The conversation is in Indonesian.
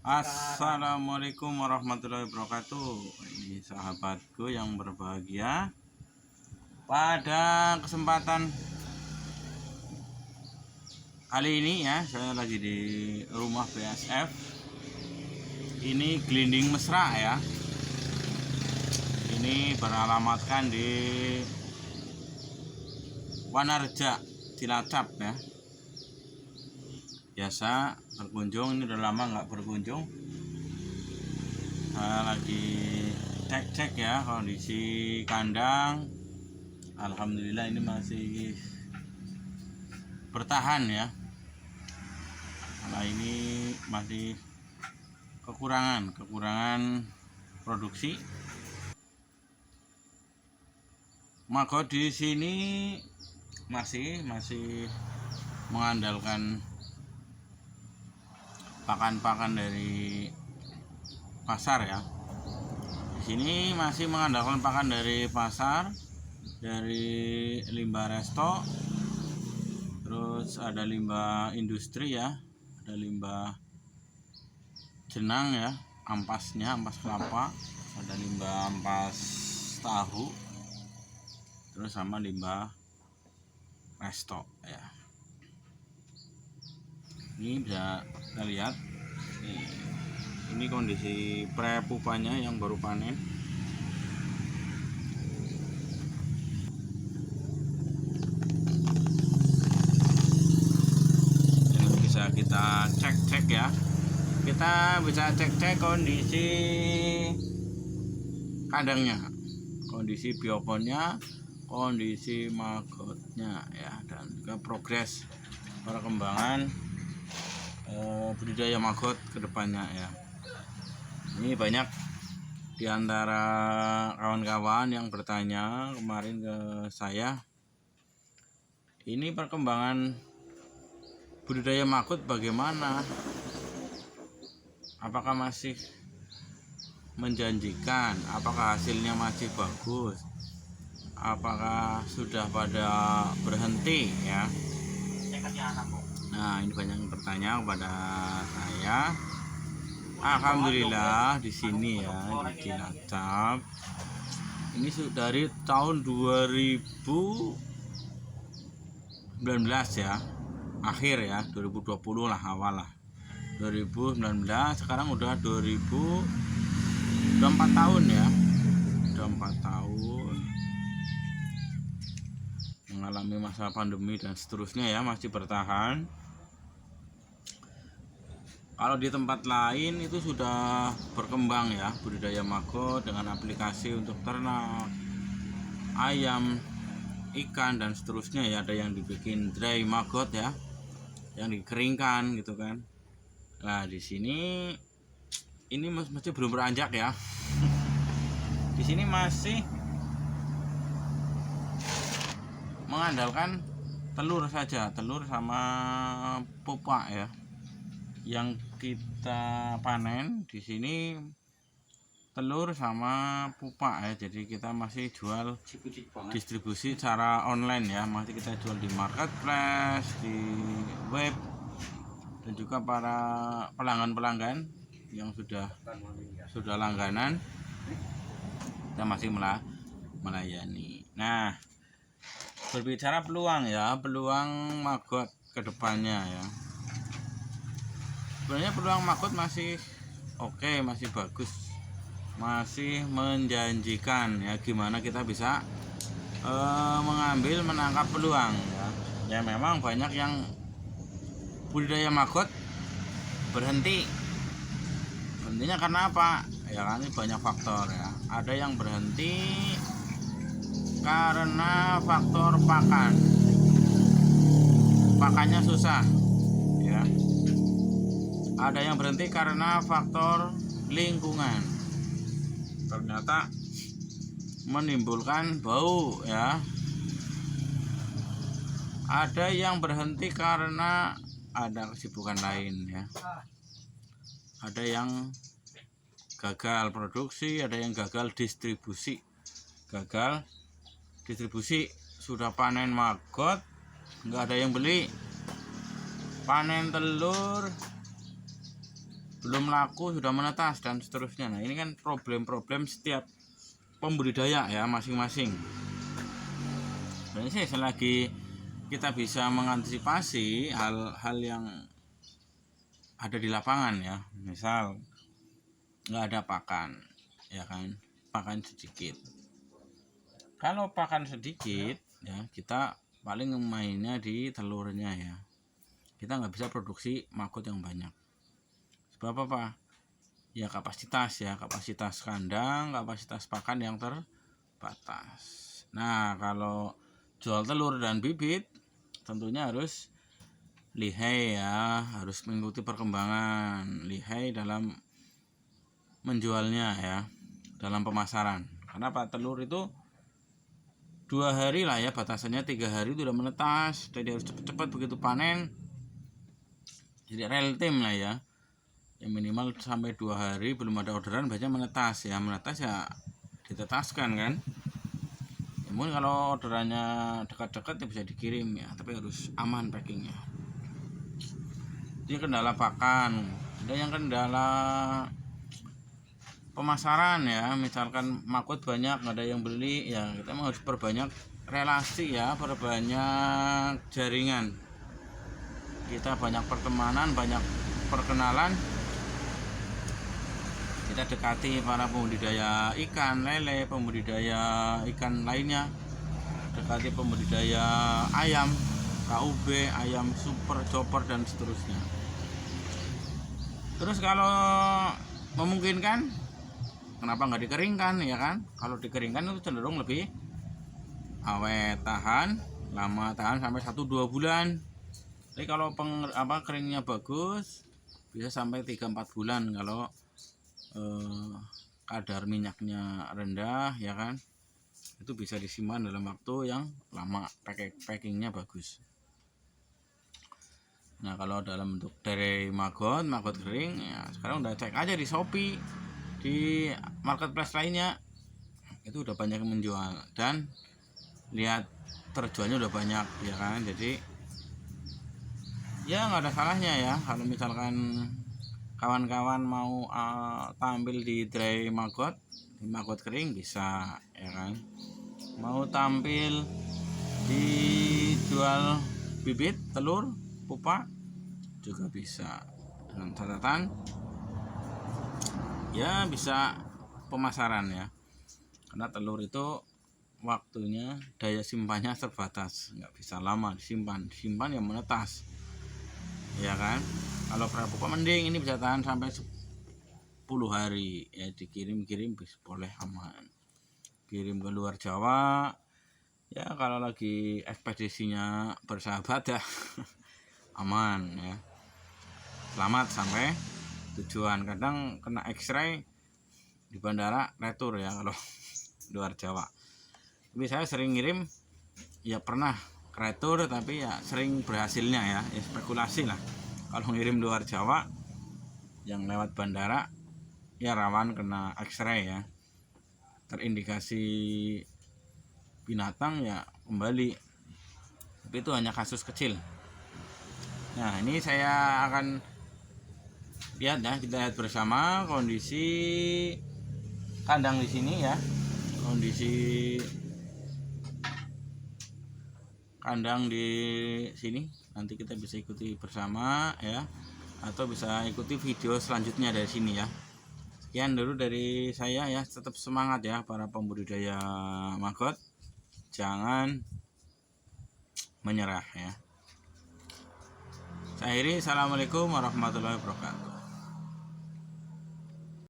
Assalamualaikum warahmatullahi wabarakatuh. Ini sahabatku yang berbahagia. Pada kesempatan kali ini ya, saya lagi di rumah BASF. Ini gelinding mesra ya. Ini beralamatkan di Wanarja, Cilacap ya. Biasa berkunjung, ini udah lama nggak berkunjung. Saya lagi cek ya kondisi kandang. Alhamdulillah ini masih bertahan ya. Nah ini masih kekurangan produksi. Maka di sini masih mengandalkan pakan dari pasar ya. Di sini masih mengandalkan pakan dari pasar, dari limbah resto, terus ada limbah industri ya, ada limbah jenang ya, ampas kelapa, ada limbah ampas tahu, terus sama limbah resto ya. Ini bisa kita lihat, ini kondisi pre-pupanya yang baru panen. Ini bisa kita cek ya, kita bisa cek kondisi kandangnya, kondisi biokonnya, kondisi magotnya ya, dan juga progres perkembangan budidaya magot kedepannya ya. Ini banyak diantara kawan-kawan yang bertanya kemarin ke saya, ini perkembangan budidaya magot bagaimana, apakah masih menjanjikan, apakah hasilnya masih bagus, apakah sudah pada berhenti ya. Nah ini banyak yang bertanya kepada saya. Alhamdulillah di sini ya, di Cilacap ini sudah dari tahun 2019 ya, akhir ya, 2020 lah, awal lah 2019, sekarang udah 4 tahun ya, udah 4 tahun mengalami masa pandemi dan seterusnya ya, masih bertahan. Kalau di tempat lain itu sudah berkembang ya budidaya magot dengan aplikasi untuk ternak, ayam, ikan dan seterusnya ya. Ada yang dibikin dry magot ya, yang dikeringkan gitu kan. Nah di sini ini masih belum beranjak ya. Di sini masih mengandalkan telur saja, telur sama pupa ya. Yang kita panen di sini telur sama pupa ya, jadi kita masih jual distribusi secara online ya, masih kita jual di marketplace, di web, dan juga para pelanggan yang sudah langganan kita masih melayani. Nah berbicara peluang ya, peluang magot kedepannya ya, sebenarnya peluang magot masih oke, masih bagus, masih menjanjikan ya. Gimana kita bisa menangkap peluang ya. Ya memang banyak yang budidaya magot berhentinya karena apa ya, kan ini banyak faktor ya. Ada yang berhenti karena faktor pakannya susah ya. Ada yang berhenti karena faktor lingkungan, ternyata menimbulkan bau ya. Ada yang berhenti karena ada kesibukan lain ya. Ada yang gagal produksi, ada yang gagal distribusi. Sudah panen magot nggak ada yang beli, panen telur belum laku sudah menetas dan seterusnya. Nah ini kan problem-problem setiap pembudidaya ya masing-masing. Dan sih selagi kita bisa mengantisipasi hal-hal yang ada di lapangan ya, misal nggak ada pakan ya kan, pakan sedikit. Kalau pakan sedikit ya kita paling mainnya di telurnya ya, kita nggak bisa produksi maggot yang banyak. Sebab apa? Ya kapasitas kandang, kapasitas pakan yang terbatas. Nah kalau jual telur dan bibit tentunya harus lihai ya, harus mengikuti perkembangan, lihai dalam menjualnya ya, dalam pemasaran. Karena Pak telur itu 2 hari lah ya batasannya, 3 hari itu udah menetas, jadi harus cepat-cepat begitu panen. Jadi real time lah ya, yang minimal sampai 2 hari belum ada orderan biasanya menetas ya, ditetaskan kan. Namun kalau orderannya dekat-dekat ya bisa dikirim ya, tapi harus aman packingnya. Ini kendala pakan, ada yang kendala pemasaran ya, misalkan maggot banyak nggak ada yang beli ya, kita harus perbanyak relasi ya, perbanyak jaringan, kita banyak pertemanan, banyak perkenalan, kita dekati para pembudidaya ikan lele, pembudidaya ikan lainnya, dekati pembudidaya ayam KUB, ayam super, chopper dan seterusnya. Terus kalau memungkinkan, kenapa nggak dikeringkan ya kan? Kalau dikeringkan itu cenderung lebih awet, tahan lama, tahan sampai 1-2 bulan. Tapi kalau keringnya bagus bisa sampai 3-4 bulan kalau kadar minyaknya rendah ya kan. Itu bisa disimpan dalam waktu yang lama, packingnya bagus. Nah kalau dalam bentuk dari maggot kering ya, sekarang udah cek aja di Shopee, di marketplace lainnya itu udah banyak yang menjual dan lihat terjualnya udah banyak ya kan. Jadi ya nggak ada salahnya ya kalau misalkan kawan-kawan mau tampil di dry maggot, di maggot kering bisa ya kan. Mau tampil dijual bibit telur pupa juga bisa, dengan catatan ya bisa pemasaran ya, karena telur itu waktunya daya simpannya terbatas, nggak bisa lama disimpan yang menetas ya kan. Kalau prapupa mending ini bisa tahan sampai 10 hari ya, dikirim boleh aman, kirim ke luar Jawa ya kalau lagi ekspedisinya bersahabat ya aman ya, selamat sampai tujuan. Kadang kena X-ray di bandara retur ya kalau luar Jawa. Tapi saya sering ngirim ya, pernah retur tapi ya sering berhasilnya ya, spekulasi lah. Kalau ngirim luar Jawa yang lewat bandara ya rawan kena X-ray ya, terindikasi binatang ya kembali. Tapi itu hanya kasus kecil. Nah ini saya akan lihat ya, kita lihat bersama kondisi kandang di sini ya, kondisi kandang di sini. Nanti kita bisa ikuti bersama ya, atau bisa ikuti video selanjutnya dari sini ya. Sekian dulu dari saya ya, tetap semangat ya para pembudidaya maggot, jangan menyerah ya. Saya akhiri, assalamualaikum warahmatullahi wabarakatuh.